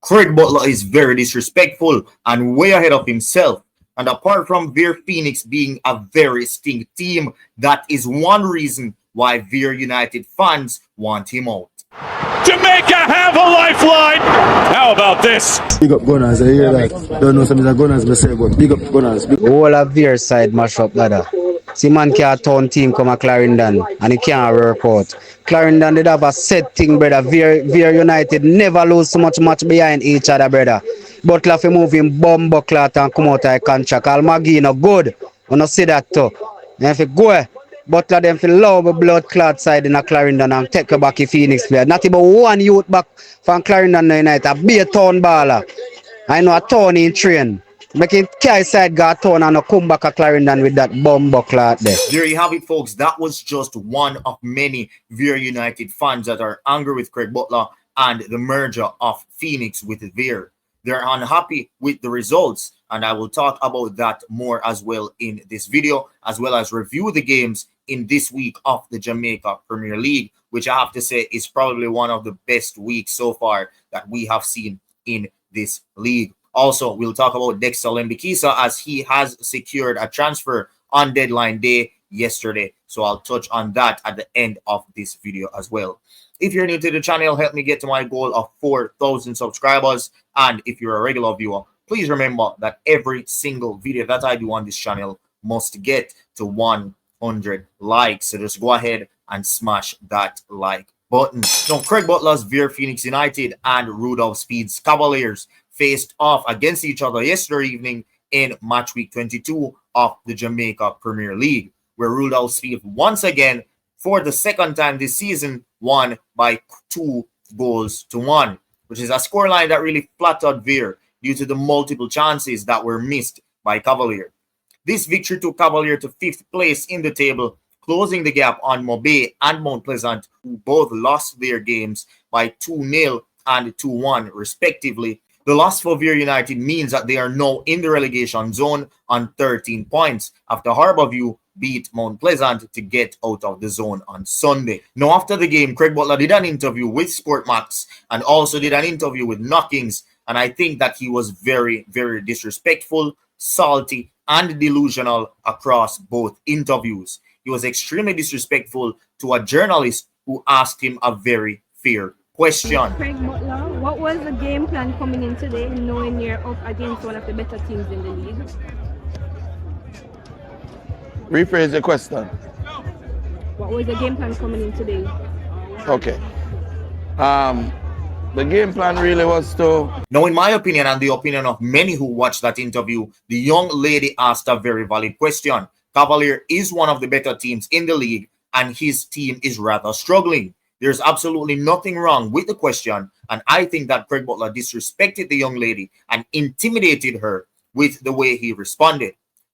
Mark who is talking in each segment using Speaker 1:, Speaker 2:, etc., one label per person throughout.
Speaker 1: Craig Butler is very disrespectful and way ahead of himself. And apart from Veer Phoenix being a very stink team, that is one reason why Veer United fans want him out.
Speaker 2: Jamaica have a lifeline. How about this?
Speaker 3: Big up Gunnaz, I hear that. Don't know something that Gunnaz may say, but big up Gunnaz.
Speaker 4: The whole of Veer side mash up ladder. See man can't turn team come a Clarendon and he can't work out. Clarendon did have a set thing, brother. Veer United never lose so much match behind each other, brother. Butler fi move him bumbo clot and come out of contract. Al Maggie no good. You no see that too. And if it go, Butler them fi love a blood clot side in a Clarendon and take you back in Phoenix player. Not even one youth back from Clarendon United. A be a town baller. I know a town in train. Making Kai side got town and come back a Clarendon with that bumbo clot there.
Speaker 1: There you have it, folks. That was just one of many Veer United fans that are angry with Craig Butler and the merger of Phoenix with Veer. They're unhappy with the results, and I will talk about that more as well in this video, as well as review the games in this week of the Jamaica Premier League, which I have to say is probably one of the best weeks so far that we have seen in this league. Also, we'll talk about Dexter Lembikisa as he has secured a transfer on deadline day yesterday. So I'll touch on that at the end of this video as well. If you're new to the channel, help me get to my goal of 4,000 subscribers. And if you're a regular viewer, please remember that every single video that I do on this channel must get to 100 likes. So just go ahead and smash that like button. Now, Craig Butler's Veer Phoenix United and Rudolph Speid's Cavaliers faced off against each other yesterday evening in Matchweek 22 of the Jamaica Premier League, where Rudolph Speid once again, for the second time this season, won by 2-1, which is a scoreline that really flattered Veer due to the multiple chances that were missed by Cavalier. This victory took Cavalier to 5th place in the table, closing the gap on Mobay and Mount Pleasant, who both lost their games by 2-0 and 2-1 respectively. The loss for Veer United means that they are now in the relegation zone on 13 points after Harbourview beat Mount Pleasant to get out of the zone on Sunday. Now, after the game, Craig Butler did an interview with Sportmax and also did an interview with Knockings, and I think that he was very, very disrespectful, salty, and delusional across both interviews. He was extremely disrespectful to a journalist who asked him a very fair question.
Speaker 5: Craig Butler, what was the game plan coming in today, knowing you're up against one of the better teams in the league?
Speaker 6: Rephrase the question.
Speaker 5: What was the game plan coming in today?
Speaker 6: Okay. The game plan really was to...
Speaker 1: Now, in my opinion and the opinion of many who watched that interview, the young lady asked a very valid question. Cavalier is one of the better teams in the league, and his team is rather struggling. There's absolutely nothing wrong with the question, and I think that Craig Butler disrespected the young lady and intimidated her with the way he responded.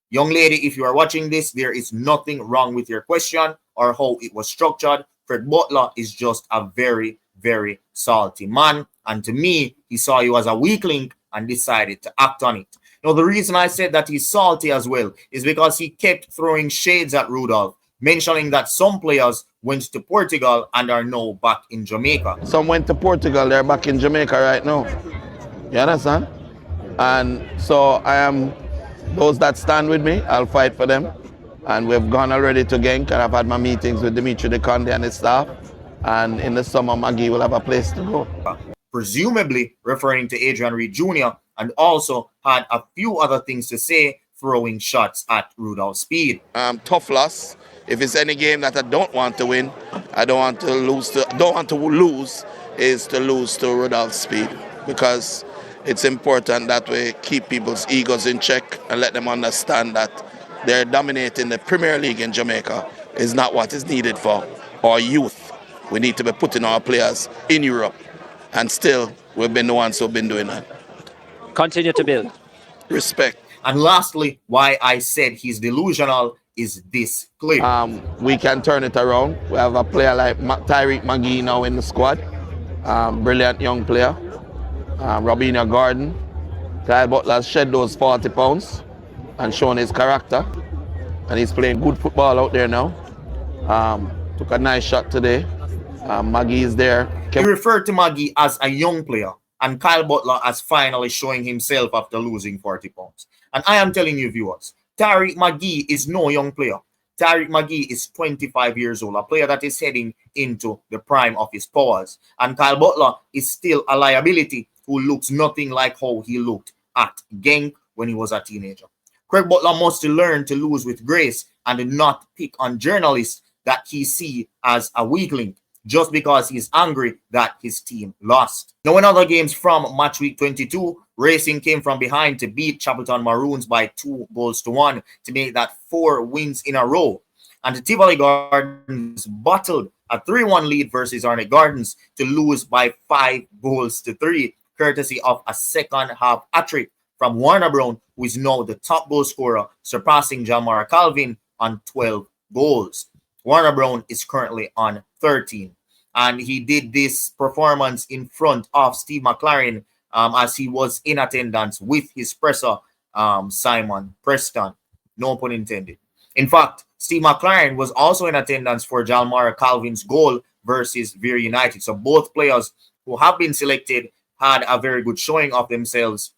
Speaker 1: Young lady, if you are watching this, there is nothing wrong with your question or how it was structured. Craig Butler is just a very, very salty man, and to me, he saw you as a weak link and decided to act on it. Now, the reason I said that he's salty as well is because he kept throwing shades at Rudolph, mentioning that some players went to Portugal and are now back in Jamaica.
Speaker 6: Some went to Portugal, they're back in Jamaica right now. You understand? And so I am, those that stand with me, I'll fight for them. And we've gone already to Genk, and I've had my meetings with Dimitri Dicanio and his staff. And in the summer, Maggie will have a place to go.
Speaker 1: Presumably referring to Adrian Reed Jr., and also had a few other things to say, throwing shots at Rudolph Speid.
Speaker 6: Tough loss. If it's any game that I don't want to win, I don't want to lose is to lose to Rudolph Speid, because it's important that we keep people's egos in check and let them understand that they're dominating the Premier League in Jamaica is not what is needed for our youth. We need to be putting our players in Europe, and still we've been the ones who've been doing that.
Speaker 7: Continue to build.
Speaker 6: Respect.
Speaker 1: And lastly, why I said he's delusional is this clip.
Speaker 6: We can turn it around. We have a player like Tyreek McGee now in the squad. Brilliant young player. Robina Gordon. Kyle Butler shed those 40 pounds and shown his character. And he's playing good football out there now. Took a nice shot today. Maggie is there.
Speaker 1: He referred to Maggie as a young player. And Kyle Butler has finally showing himself after losing 40 pounds. And I am telling you, viewers, Tariq McGee is no young player. Tariq McGee is 25 years old, a player that is heading into the prime of his powers. And Kyle Butler is still a liability who looks nothing like how he looked at Genk when he was a teenager. Craig Butler must learn to lose with grace and not pick on journalists that he see as a weak link just because he's angry that his team lost. Now, in other games from Matchweek 22, Racing came from behind to beat Chapelton Maroons by 2-1 to make that 4 wins in a row. And the Tivoli Gardens battled a 3-1 lead versus Arnett Gardens to lose by 5-3, courtesy of a second half hat-trick from Warner Brown, who is now the top goal scorer, surpassing Jamar Calvin on 12 goals. Warner Brown is currently on 13. And he did this performance in front of Steve McClaren as he was in attendance with his presser, Simon Preston. No pun intended. In fact, Steve McClaren was also in attendance for Jalmara Calvin's goal versus Veer United. So both players who have been selected had a very good showing of themselves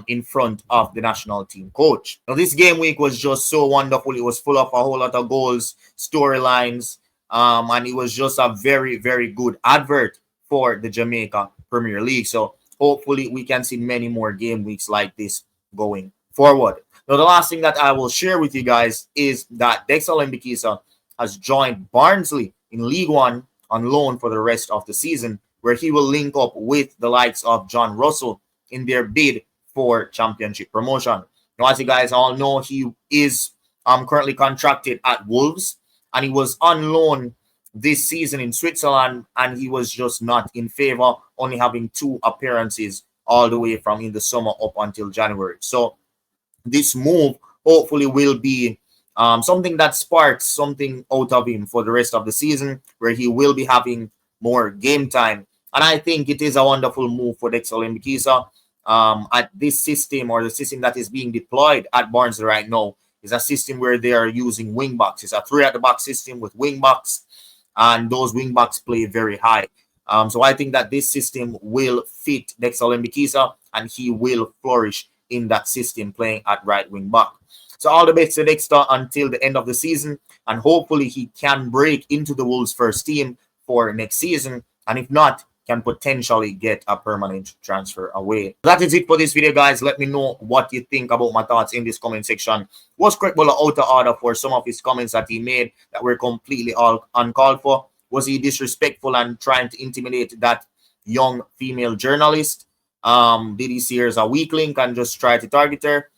Speaker 1: in front of the national team coach. Now, this game week was just so wonderful. It was full of a whole lot of goals, storylines, and it was just a very, very good advert for the Jamaica Premier League. So hopefully we can see many more game weeks like this going forward. Now, the last thing that I will share with you guys is that Dexter Lembikisa has joined Barnsley in League One on loan for the rest of the season, where he will link up with the likes of John Russell in their bid for championship promotion. Now, as you guys all know, he is currently contracted at Wolves, and he was on loan this season in Switzerland, and he was just not in favor, only having 2 appearances all the way from in the summer up until January. So this move hopefully will be something that sparks something out of him for the rest of the season, where he will be having more game time. And I think it is a wonderful move for Dexter Lembikisa. At this system, or the system that is being deployed at Barnsley right now, is a system where they are using wing backs. It's a 3 at the back system with wing backs, and those wing backs play very high. So I think that this system will fit Dexter Lembikisa, and he will flourish in that system playing at right wing back. So all the best to Dexter until the end of the season, and hopefully he can break into the Wolves first team for next season, and if not, can potentially get a permanent transfer away. That is it for this video, guys. Let me know what you think about my thoughts in this comment section. Was Craig Butler out of order for some of his comments that he made that were completely uncalled for? Was he disrespectful and trying to intimidate that young female journalist? Did he see her as a weak link and just try to target her?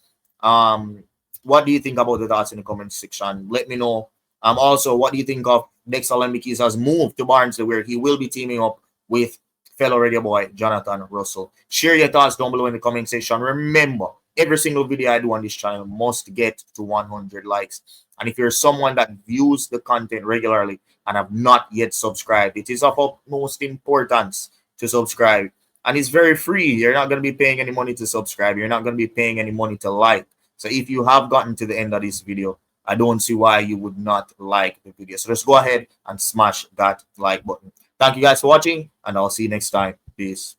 Speaker 1: What do you think about the thoughts in the comment section? Let me know. Also, what do you think of Dexter Lembikisa's move to Barnsley, where he will be teaming up with fellow radio boy Jonathan Russell? Share your thoughts down below in the comment section. Remember, every single video I do on this channel must get to 100 likes. And if you're someone that views the content regularly and have not yet subscribed, it is of utmost importance to subscribe. And it's very free. You're not going to be paying any money to subscribe. You're not going to be paying any money to like. So if you have gotten to the end of this video, I don't see why you would not like the video. So just go ahead and smash that like button. Thank you guys for watching, and I'll see you next time. Peace.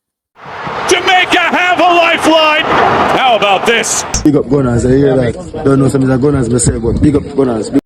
Speaker 2: Jamaica have a lifeline. How about this?
Speaker 3: Big up Gunnaz, I hear that. Don't know some of the Gunnaz myself, but big up Gunnaz.